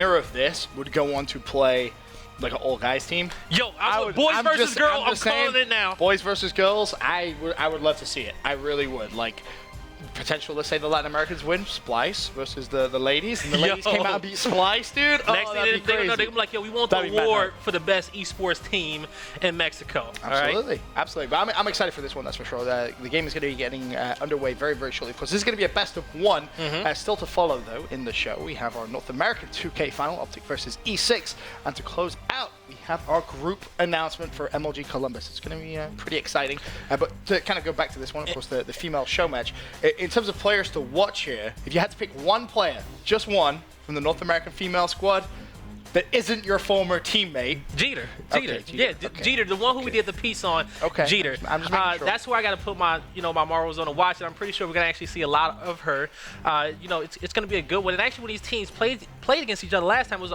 winner of this would go on to play like an all-guys team. Yo, boys versus girls, I'm calling it now. Boys versus girls, I would love to see it. I really would. Like, potential, let's say the Latin Americans win, Splice versus the ladies, and the ladies came out and beat Splice, dude. Next thing they're going to be like, yo, we want the award for the best esports team in Mexico. Absolutely, right? Absolutely. But I'm excited for this one, that's for sure. The game is going to be getting underway very, very shortly. Of course, this is going to be a best of one. Still to follow, though, in the show, we have our North American 2K final, Optic versus E6. And to close out, we have our group announcement for MLG Columbus. It's going to be pretty exciting. But to kind of go back to this one, of course, the female show match. In terms of players to watch here, if you had to pick one player, just one, from the North American female squad that isn't your former teammate. Jeter. Okay, Yeah, Jeter, the one who we did the piece on. Okay. Jeter. I'm just making sure. That's where I got to put my, my marbles on to watch, and I'm pretty sure we're going to actually see a lot of her. It's going to be a good one. And actually, when these teams played against each other last time, it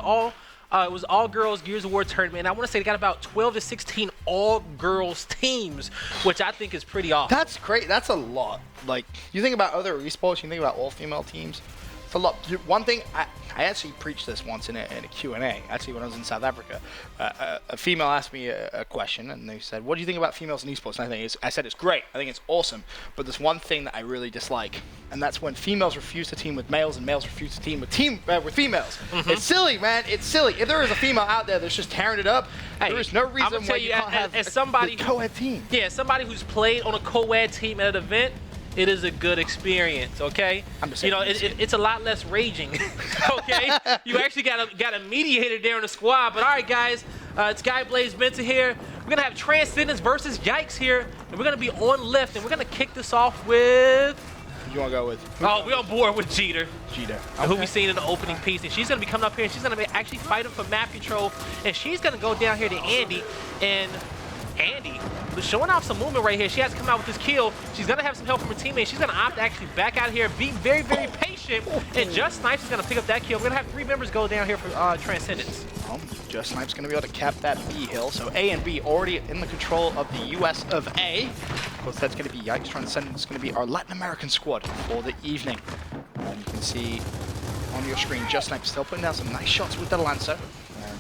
was all girls Gears of War tournament. And I want to say they got about 12 to 16 all girls teams, which I think is pretty awesome. That's great. That's a lot. Like, you think about other esports, you think about all female teams. It's a lot. One thing, I actually preached this once in a Q&A, actually when I was in South Africa. A female asked me a question, and they said, what do you think about females in esports? And I said, it's great. I think it's awesome. But there's one thing that I really dislike, and that's when females refuse to team with males and males refuse to team with females. It's silly, man. It's silly. If there is a female out there that's just tearing it up, there is no reason why you can't have a co-ed team. Yeah, somebody who's played on a co-ed team at an event, it is a good experience, okay? I'm just saying, it's a lot less raging, okay? You actually got a mediator there in the squad. But all right, guys, it's Guy Blaze Benton here. We're gonna have Transcendence versus Yikes here, and we're gonna be on lift, and we're gonna kick this off with. You wanna go with? Oh, we're on board with Jeter. Okay. Who we seen in the opening piece, and she's gonna be coming up here, and she's gonna be actually fighting for map control, and she's gonna go down here to Andy, and Andy was showing off some movement right here. She has to come out with this kill. She's going to have some help from her teammates. She's going to opt to actually back out of here, be very, very patient, and Just Snipes is going to pick up that kill. We're going to have 3 members go down here for Transcendence. Just Snipes going to be able to cap that B hill. So A and B already in the control of the US of A. Of course, that's going to be Yikes. Transcendence is going to be our Latin American squad for the evening. And you can see on your screen, Just Snipes still putting down some nice shots with the Lancer.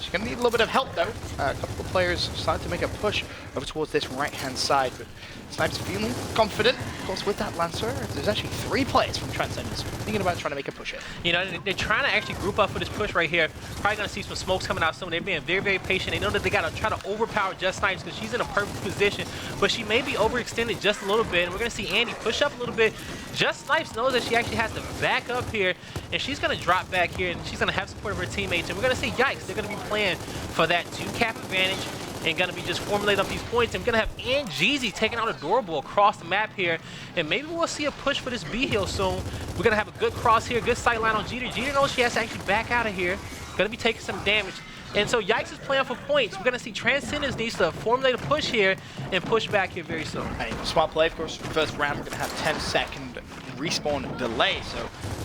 She's going to need a little bit of help, though. A couple of players started to make a push over towards this right-hand side, but Snipes feeling confident. Of course, with that Lancer, there's actually 3 players from Transcendence thinking about trying to make a push here. You know, they're trying to actually group up for this push right here. Probably going to see some smokes coming out soon. They're being very, very patient. They know that they got to try to overpower Just Snipes because she's in a perfect position, but she may be overextended just a little bit, and we're going to see Andy push up a little bit. Just Snipes knows that she actually has to back up here, and she's going to drop back here, and she's going to have support of her teammates, and we're going to see Yikes. They're going to be playing for that 2-cap advantage and going to be just formulating up these points. And we're going to have Ann Jeezy taking out Adorable across the map here, and maybe we'll see a push for this B hill soon. We're going to have a good cross here, good sight line on Jeter. Jeter knows she has to actually back out of here. Going to be taking some damage. And so Yikes is playing for points. We're going to see Transcendence needs to formulate a push here and push back here very soon. Hey, smart play, of course. First round, we're going to have 10-second respawn delay, so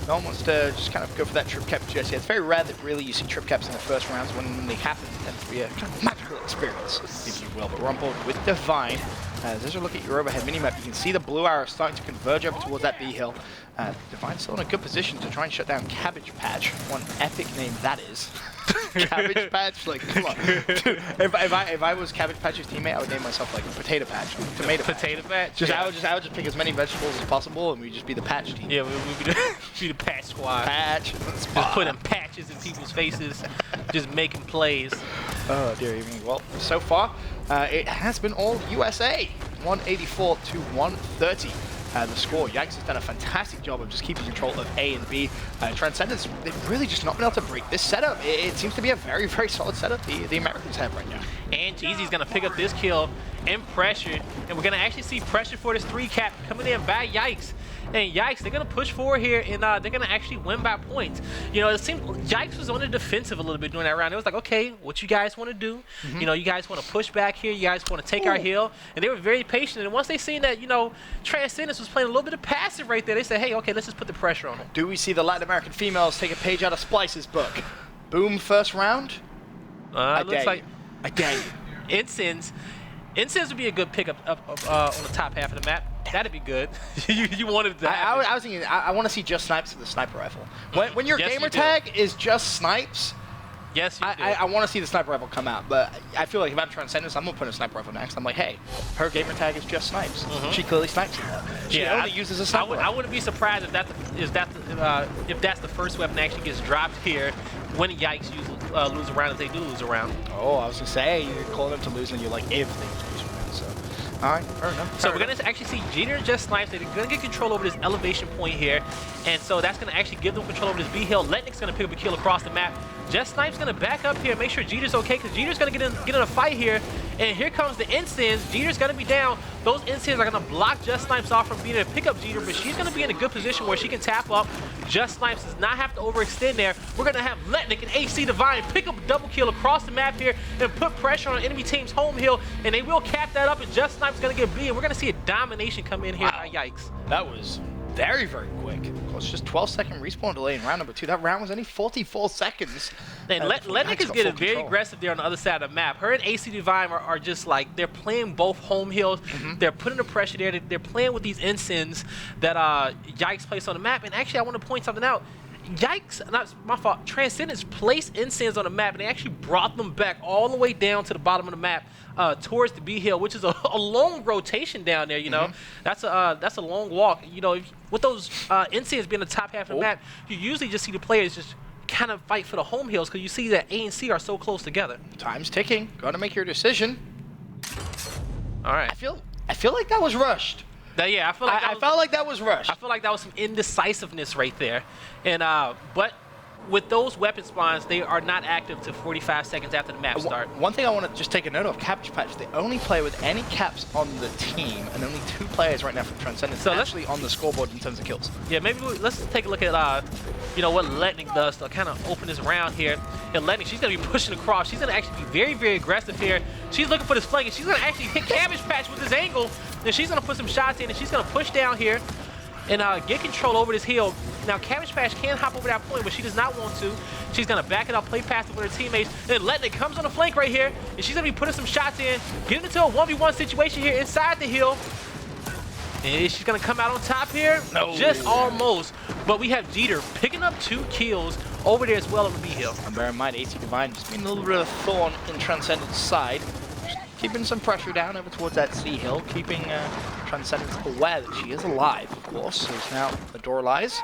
no one wants to just kind of go for that trip cap just yet. It's very rare that really you see trip caps in the first rounds. When they happen, it tends to be a kind of magical experience, if you will. But we're on board with Divine. There's a look at your overhead minimap. You can see the blue arrow starting to converge over towards that B hill. Divine's still in a good position to try and shut down Cabbage Patch. One epic name that is. Cabbage Patch, like, come on. Dude, if I was Cabbage Patch's teammate, I would name myself like Potato Patch, like Tomato Patch. Just, yeah. I would just pick as many vegetables as possible, and we'd just be the Patch team. Yeah, we'd be the Patch squad. Patch. Just putting patches in people's faces, just making plays. Oh dear me. Well, so far, it has been all USA, 184 to 130. The score. Yikes has done a fantastic job of just keeping control of A and B. Transcendence, they've really just not been able to break this setup. It seems to be a very, very solid setup the Americans have right now. And Jeezy's going to pick up this kill in pressure, and we're going to actually see pressure for this 3-cap coming in by Yikes. And Yikes, they're going to push forward here, and they're going to actually win by points. You know, it seemed Yikes was on the defensive a little bit during that round. It was like, okay, what you guys want to do? You know, you guys want to push back here. You guys want to take our hill. And they were very patient. And once they seen that, you know, Transcendence was playing a little bit of passive right there, they said, hey, okay, let's just put the pressure on them. Do we see the Latin American females take a page out of Splice's book? Boom, first round? Looks like I dare you. Incense would be a good pickup up on the top half of the map. That'd be good. you wanted to I was thinking, I want to see Just Snipes with a sniper rifle. When your gamer tag is Just Snipes, Yes, you do. I want to see the sniper rifle come out, but I feel like if I'm Transcendence, I'm gonna put a sniper rifle next. I'm like, hey, her gamer tag is just snipes. She clearly snipes it. She only uses a sniper rifle. I wouldn't be surprised if if that's the first weapon that actually gets dropped here when Yikes lose a round, if they do lose a round. Oh, I was gonna say you're calling them to lose, and you're like, if they lose a round. So, all right, fair enough. So we're going to actually see Jeter just snipes. They're going to get control over this elevation point here. And so that's going to actually give them control over this B hill. Letnick's going to pick up a kill across the map. Just Snipe's going to back up here, make sure Jeter's okay, because Jeter's going to get in a fight here. And here comes the Ensigns. Jeter's going to be down. Those Ensigns are going to block Just Snipes off from being able to pick up Jeter, but she's going to be in a good position where she can tap up. Just Snipes does not have to overextend there. We're going to have Letnick and AC Divine pick up a double kill across the map here and put pressure on enemy team's home hill, and they will cap that up, and Just Snipes going to get B, and we're going to see a domination come in here by Yikes. That was very, very quick. Of course, just 12-second respawn delay in round number 2. That round was only 44 seconds. And Letnick is getting very aggressive there on the other side of the map. Her and AC Divine are just like, they're playing both home hills. They're putting the pressure there. They're playing with these ensigns that Yikes placed on the map. And actually, I want to point something out. Yikes, not my fault, Transcendence placed ensigns on the map, and they actually brought them back all the way down to the bottom of the map towards the B hill, which is a long rotation down there, you know. That's a long walk. You know, with those ensigns being the top half of the map, you usually just see the players just kind of fight for the home hills, because you see that A and C are so close together. Time's ticking. Got to make your decision. All right. I feel like that was rushed. Yeah, I felt like that was rushed. I feel like that was some indecisiveness right there. And but with those weapon spawns, they are not active to 45 seconds after the map start. One thing I want to just take a note of, Cabbage Patch, they only play with any caps on the team, and only 2 players right now from Transcendence actually on the scoreboard in terms of kills. Yeah, maybe let's take a look at you know, what Letnick does to kind of open this round here. And Letnick, she's going to be pushing across. She's going to actually be very, very aggressive here. She's looking for this flank, and she's going to actually hit Cabbage Patch with this angle. Then she's going to put some shots in, and she's going to push down here and get control over this hill. Now, Cabbage Patch can hop over that point, but she does not want to. She's going to back it up, play past it with her teammates. And then Letnick comes on the flank right here, and she's going to be putting some shots in, getting into a 1v1 situation here inside the hill. And she's going to come out on top here. No. Just almost. But we have Jeter picking up 2 kills over there as well on the B hill. And bear in mind, AC Divine just being a little bit of a thorn in Transcendence's side. Keeping some pressure down over towards that C hill, keeping Transcendence aware that she is alive, of course. So now the door lies.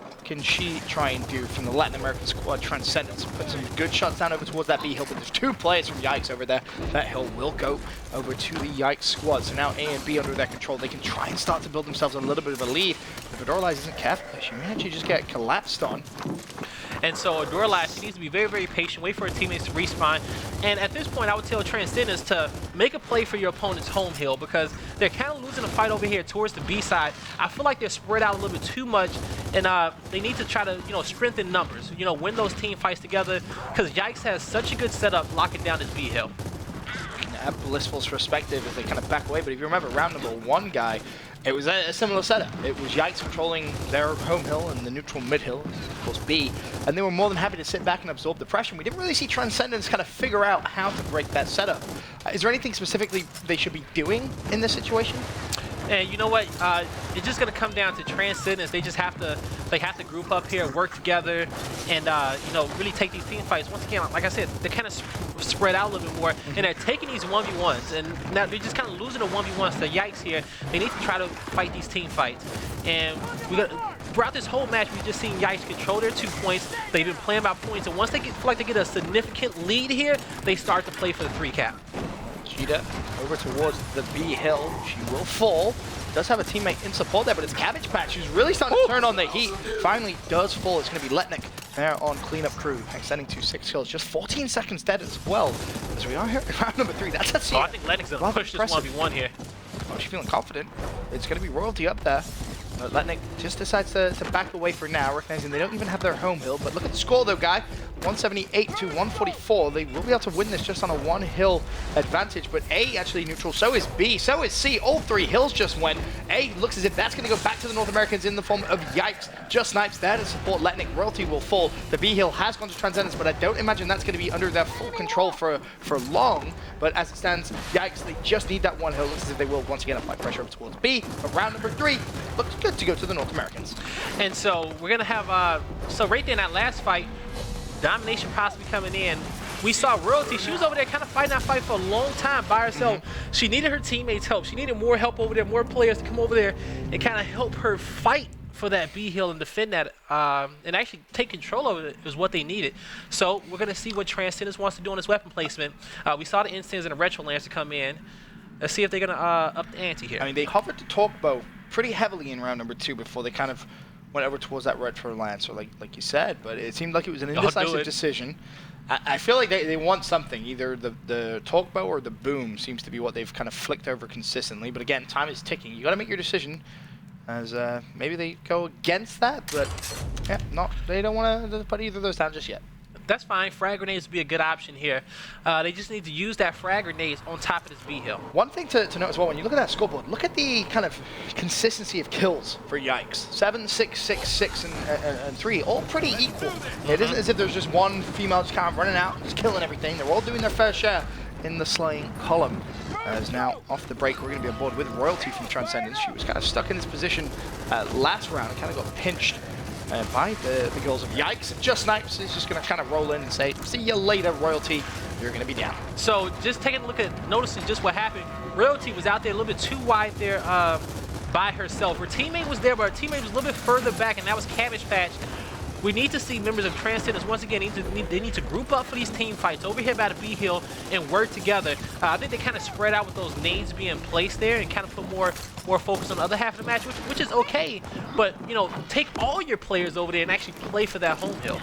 What can she try and do from the Latin American squad? Transcendence put some good shots down over towards that B hill, but there's 2 players from Yikes over there. That hill will go over to the Yikes squad. So now A and B under their control. They can try and start to build themselves a little bit of a lead. If Adoralize isn't careful, she may actually just get collapsed on. And so Adoralize, she needs to be very, very patient, wait for her teammates to respawn. And at this point, I would tell Transcendence to make a play for your opponent's home hill, because they're kind of losing a fight over here towards the B side. I feel like they're spread out a little bit too much, and they need to try to, you know, strengthen numbers, you know, win those team fights together, because Yikes has such a good setup locking down this B hill. Have Blissful's perspective as they kind of back away, but if you remember round number 1, guy, it was a similar setup. It was Yikes controlling their home hill and the neutral mid hill, of course B, and they were more than happy to sit back and absorb the pressure. We didn't really see Transcendence kind of figure out how to break that setup. Is there anything specifically they should be doing in this situation? And you know what? It's just gonna come down to Transcendence. They just have to group up here, work together, and you know, really take these team fights. Once again, like I said, they're kind of spread out a little bit more, and they're taking these 1v1s, and now they're just kind of losing the 1v1s to Yikes here. They need to try to fight these team fights, and throughout this whole match, we've just seen Yikes control their 2 points. They've been playing by points, and once they feel like they get a significant lead here, they start to play for the 3 cap. Cheetah over towards the B hill. She will fall. Does have a teammate in support there, but it's Cabbage Patch who's really starting to turn on the heat. Finally does fall. It's going to be Letnick there on cleanup crew, extending to 6 kills. Just 14 seconds dead as well. As we are here in round number 3. That's a scene. Oh, I think Letnick's going to push this 1v1 here. Oh, she's feeling confident. It's going to be royalty up there. But Letnick just decides to back away for now, recognizing they don't even have their home hill. But look at the score though, guy. 178 to 144. They will be able to win this just on a 1 hill advantage. But A actually neutral, so is B, so is C. All 3 hills just went. A looks as if that's going to go back to the North Americans in the form of Yikes. Just Snipes there to support Letnick. Royalty will fall. The B hill has gone to Transcendence, but I don't imagine that's going to be under their full control for long. But as it stands, Yikes, they just need that 1 hill. Looks as if they will once again apply pressure up towards B. But round number 3 looks good to go to the North Americans. And so we're going to have, so right there in that last fight, Domination possibly coming in. We saw Royalty. She was over there kind of fighting that fight for a long time by herself. She needed her teammates' help. She needed more help over there, more players to come over there and kind of help her fight for that B hill and defend that and actually take control of it is what they needed. So we're going to see what Transcendence wants to do on his weapon placement. We saw the instance and the Retro Lancer come in. Let's see if they're going to up the ante here. I mean, they hovered the Torque Bow pretty heavily in round number 2 before they kind of went over towards that Retro Lancer, like you said, but it seemed like it was an indecisive decision. I feel like they want something. Either the Torque Bow or the Boom seems to be what they've kind of flicked over consistently. But again, time is ticking. You got to make your decision. As maybe they go against that, but yeah, they don't want to put either of those down just yet. That's fine. Frag grenades would be a good option here. They just need to use that frag grenades on top of this B hill. One thing to note as well, when you look at that scoreboard, look at the kind of consistency of kills for Yikes. 7, 6, 6, 6, and 3, all pretty equal. It isn't as if there's just one female just kind of running out and just killing everything. They're all doing their fair share in the slaying column. As now off the break, we're going to be on board with Royalty from Transcendence. She was kind of stuck in this position last round and kind of got pinched by the girls of Yikes. Just Snipes is just going to kind of roll in and say, see you later, Royalty. You're going to be down. So just taking a look at noticing just what happened. Royalty was out there a little bit too wide there by herself. Her teammate was there, but her teammate was a little bit further back, and that was Cabbage Patch. We need to see members of Transcendence once again. They need to group up for these team fights over here by the B hill and work together. I think they kind of spread out with those nades being placed there and kind of put more focus on the other half of the match, which is okay. But you know, take all your players over there and actually play for that home hill.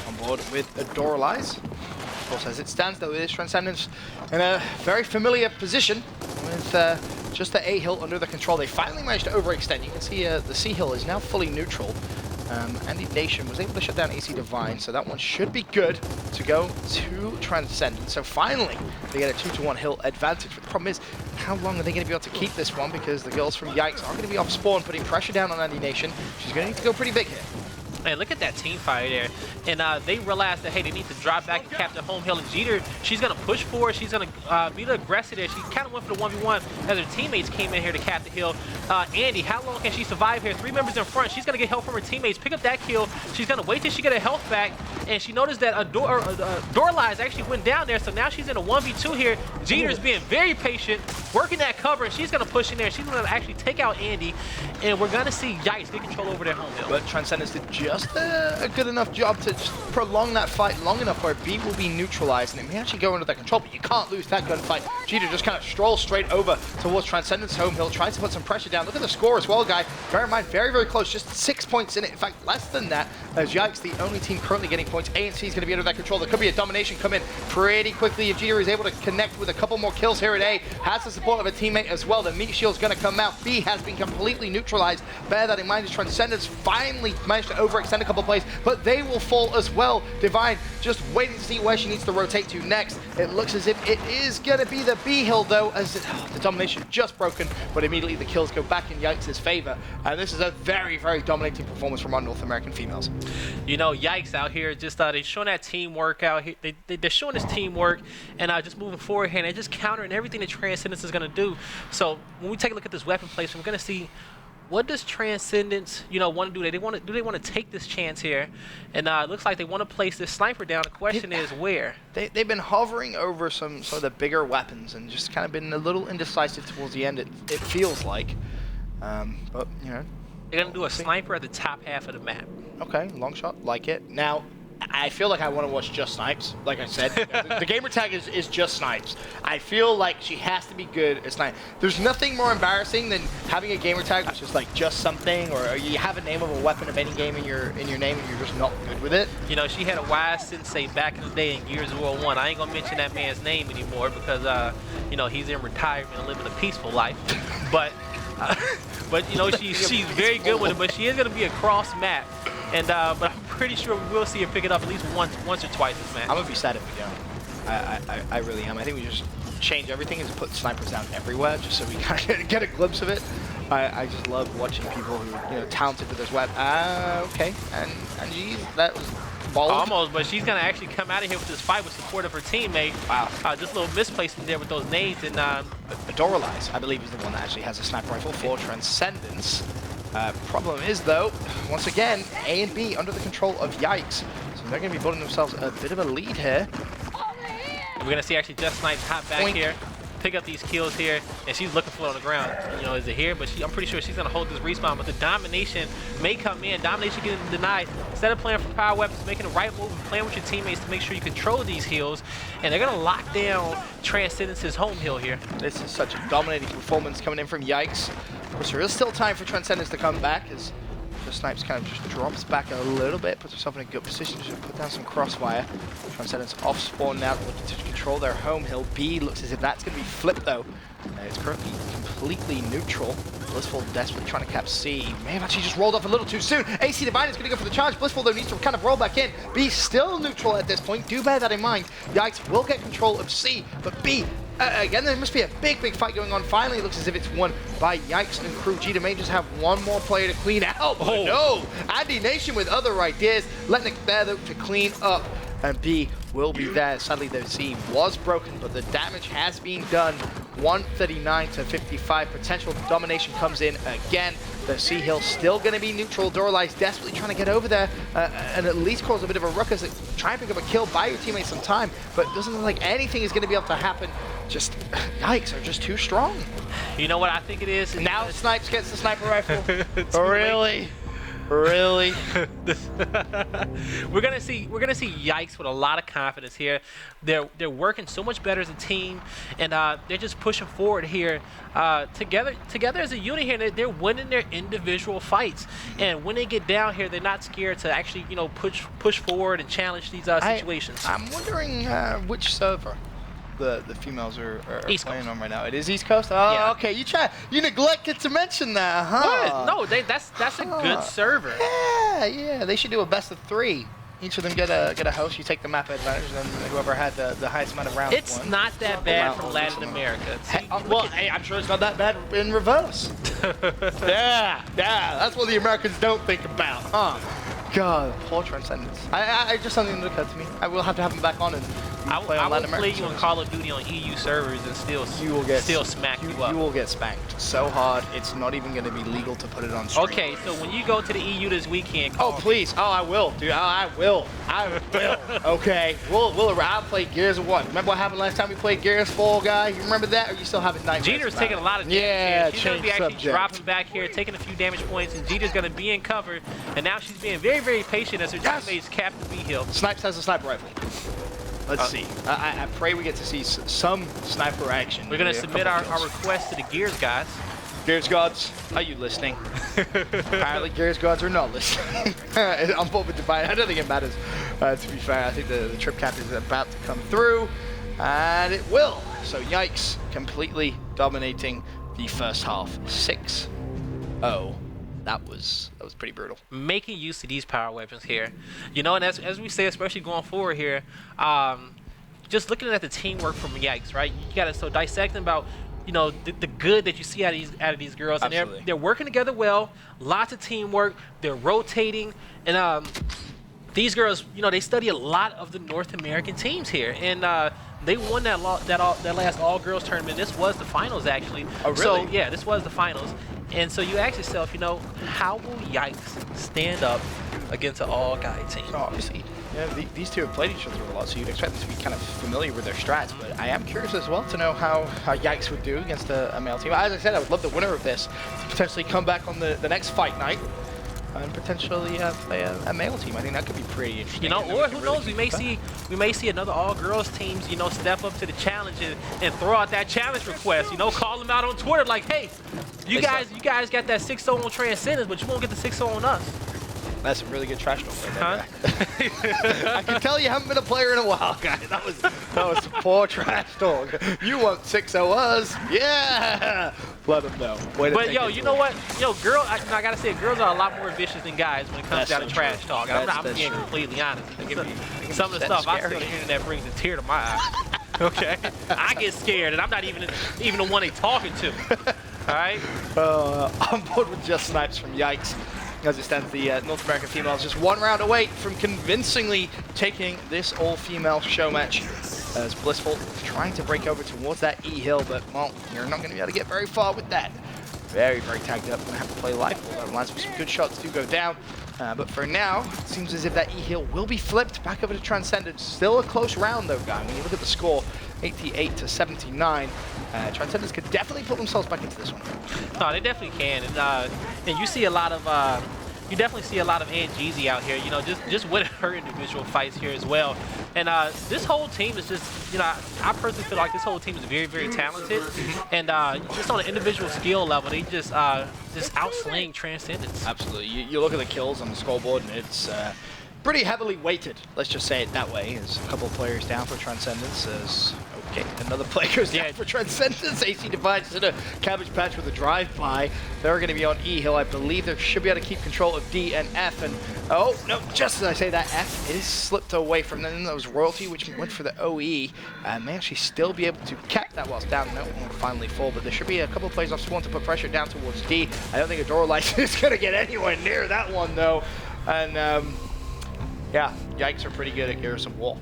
On board with Adoralize. Of course, as it stands though, it is Transcendence in a very familiar position with just the A hill under the control. They finally managed to overextend. You can see the C hill is now fully neutral. Andy Nation was able to shut down AC Divine, so that one should be good to go to Transcendence. So finally, they get a 2-to-1 hill advantage. But the problem is, how long are they going to be able to keep this one? Because the girls from Yikes are going to be off spawn, putting pressure down on Andy Nation. She's going to need to go pretty big here. Man, look at that team fire there. And they realized that, hey, they need to drop back and capture home hill. And Jeter, she's going to push forward. She's going to be the aggressor there. She kind of went for the 1v1 as her teammates came in here to cap the hill. Andy, how long can she survive here? 3 members in front. She's going to get help from her teammates. Pick up that kill. She's going to wait till she get her health back. And she noticed that Dorlize actually went down there. So now she's in a 1v2 here. Jeter's being very patient, working that cover. And she's going to push in there. She's going to actually take out Andy. And we're going to see Yikes get control over their home hill. But Transcendence did just a good enough job to just prolong that fight long enough where B will be neutralized and it may actually go under their control, but you can't lose that gunfight. Jeter just kind of strolls straight over towards Transcendence home hill, tries to put some pressure down. Look at the score as well, guy. Bear in mind, very, very close, just 6 points in it. In fact, less than that, as Yikes, the only team currently getting points. ANC is going to be under their control. There could be a domination come in pretty quickly if Jeter is able to connect with a couple more kills here at A. Has the support of a teammate as well. The meat shield's going to come out. B has been completely neutralized. Bear that in mind as Transcendence finally managed to overextend a couple plays, but they will fall as well. Divine just waiting to see where she needs to rotate to next. It looks as if it is going to be the B hill though, as the domination just broken, but immediately the kills go back in Yikes' favor. And this is a very, very dominating performance from our North American females. You know, Yikes out here, just they're showing that teamwork out here. They're showing this teamwork and just moving forward here, and they're just countering everything that Transcendence is going to do. So when we take a look at this weapon placement, we're going to see what does Transcendence, want to do? Do they want to take this chance here? And it looks like they want to place this sniper down. The question is where? They've been hovering over some of the bigger weapons and just kind of been a little indecisive towards the end. It feels like, but they're gonna do a sniper at the top half of the map. Okay, long shot, like it. Now, I feel like I want to watch Just Snipes. Like I said, the gamer tag is Just Snipes. I feel like she has to be good at snipe. There's nothing more embarrassing than having a gamer tag which is like just something, or you have a name of a weapon of any game in your name and you're just not good with it. You know, she had a wise sensei back in the day in Gears of War 1. I ain't gonna mention that man's name anymore because he's in retirement and living a peaceful life. But she's very good with it. But she is gonna be a cross map. And but I'm pretty sure we will see her pick it up at least once or twice this match. I'm gonna be sad if we don't. I really am. I think we just change everything and just put snipers down everywhere, just so we kind of get a glimpse of it. I just love watching people who talented with this weapon. Okay, and geez, that was bold. Almost, but she's gonna actually come out of here with this fight with support of her teammate. Wow. Just a little misplacement there with those nades and. Adoralize, I believe, is the one that actually has a sniper rifle for Transcendence. Problem is, though, once again, A and B under the control of Yikes. So they're going to be building themselves a bit of a lead here. We're going to see actually Just Snipes hop back here, pick up these kills here, and she's looking for it on the ground. You know, is it here? But I'm pretty sure she's going to hold this respawn, but the domination may come in. Domination getting denied. Instead of playing for power weapons, making the right move and playing with your teammates to make sure you control these heals, and they're going to lock down Transcendence's home heal here. This is such a dominating performance coming in from Yikes. Of course, there is still time for Transcendence to come back as the Snipes kind of just drops back a little bit, puts herself in a good position to put down some crossfire. Transcendence off spawn now, looking to control their home hill. B looks as if that's going to be flipped though. It's currently completely neutral. Blissful desperately trying to cap C. May have actually just rolled off a little too soon. AC Divine is going to go for the charge. Blissful though needs to kind of roll back in. B still neutral at this point. Do bear that in mind. Yikes will get control of C, but B again, there must be a big fight going on. Finally, it looks as if it's won by Yikes and crew. Gita may just have one more player to clean out. Oh no! Andy Nation with other ideas. Letnick there though to clean up. And B will be there. Sadly, the C was broken, but the damage has been done. 139 to 55. Potential domination comes in again. The C hill still going to be neutral. Dorali's desperately trying to get over there and at least cause a bit of a ruckus. Try and pick up a kill, buy your teammates some time, but it doesn't look like anything is going to be able to happen. Just Yikes are just too strong. You know what I think it is? Now Snipes gets the sniper rifle. Really? Really? We're gonna see Yikes with a lot of confidence here. They're working so much better as a team, and they're just pushing forward here together as a unit here. They're winning their individual fights, and when they get down here, they're not scared to actually push forward and challenge these situations. I'm wondering which server the females are playing on right now. It is East Coast? Oh, yeah. Okay. You neglected to mention that, huh? What? No, that's a good server. Yeah. They should do a best of 3. Each of them get a host. You take the map advantage, and then whoever had the highest amount of rounds It's won. not that bad from Latin America. Hey, I'm sure it's not that bad in reverse. Yeah. That's what the Americans don't think about, huh? God, poor Transcendence. I just something that occurred to me. I will have to have him back on and play on Latin American. I will play you on Call of Duty on EU servers and still smack you up. You will get spanked so hard, it's not even going to be legal to put it on stream. Okay, so when you go to the EU this weekend, oh please, I will, dude. I will. Okay, I'll play Gears of what? Remember what happened last time we played Gears 4, guy? You remember that, or you still have it? Jeter's taking a lot of damage. Yeah, she's going to be actually dropping back here, taking a few damage points, and Jeter's going to be in cover. And now she's being very patient as her teammates cap the B hill. Snipes has a sniper rifle. Let's see. I pray we get to see some sniper action. We're going to submit our request to the Gears guys. Gears gods, are you listening? Apparently Gears gods are not listening. I'm both with Divine. I don't think it matters. To be fair, I think the trip cap is about to come through, and it will. So Yikes completely dominating the first half. 6-0. That was pretty brutal. Making use of these power weapons here, and as we say, especially going forward here, just looking at the teamwork from Yikes, right? You got to dissecting about the good that you see out of these girls. Absolutely. And they're working together well. Lots of teamwork. They're rotating, and these girls, they study a lot of the North American teams here, and they won that last all-girls tournament. This was the finals, actually. Oh, really? So yeah, this was the finals. And so you ask yourself, how will Yikes stand up against an all-guy team? So obviously, these two have played each other a lot, so you'd expect them to be kind of familiar with their strats. But I am curious as well to know how Yikes would do against a male team. As I said, I would love the winner of this to potentially come back on the next fight night and potentially play a male team. I think that could be pretty interesting. Or who knows? We may see another all-girls teams, step up to the challenge and throw out that challenge request. Call them out on Twitter like, hey, you guys got that 6-0 on Transcendence, but you won't get the 6-0 on us. That's a really good trash talk. I can tell you haven't been a player in a while, guys. That was some poor trash talk. You want 6-0 us? Yeah. Let them know. But you know what? Girl, I gotta say, girls are a lot more vicious than guys when it comes down to trash talk. I'm being completely honest. Some of the stuff I say on the internet brings a tear to my eye. Okay, I get scared, and I'm not even the one they talking to. All right. On board with Just Snipes from Yikes. As it stands, the North American females just one round away from convincingly taking this all-female show match. As Blissful trying to break over towards that E hill, but well, you're not going to be able to get very far with that. very, very tagged up. Gonna have to play life. Although lands with some good shots do go down. But for now, it seems as if that E-heal will be flipped back over to Transcendence. Still a close round though, guy. When you look at the score, 88 to 79. Transcendence could definitely put themselves back into this one. No, they definitely can. And you see a lot of you definitely see a lot of Angeezy out here, you know, just with her individual fights here as well. And this whole team is just, you know, I personally feel like this whole team is very, very talented. And just on an individual skill level, they just outslaying Transcendence. Absolutely. You look at the kills on the scoreboard, and it's pretty heavily weighted. Let's just say it that way. There's a couple of players down for Transcendence. Okay, another player goes down for Transcendence. AC divides to the Cabbage Patch with a drive-by. They're going to be on E-Hill. I believe they should be able to keep control of D and F. And oh, no, just as I say that, F is slipped away from them. That was Royalty, which went for the OE. May actually still be able to cap that whilst down. No one will finally fall, but there should be a couple of players off spawn to put pressure down towards D. I don't think a door light is going to get anywhere near that one, though. And yeah, Yikes are pretty good at Garrison Wall.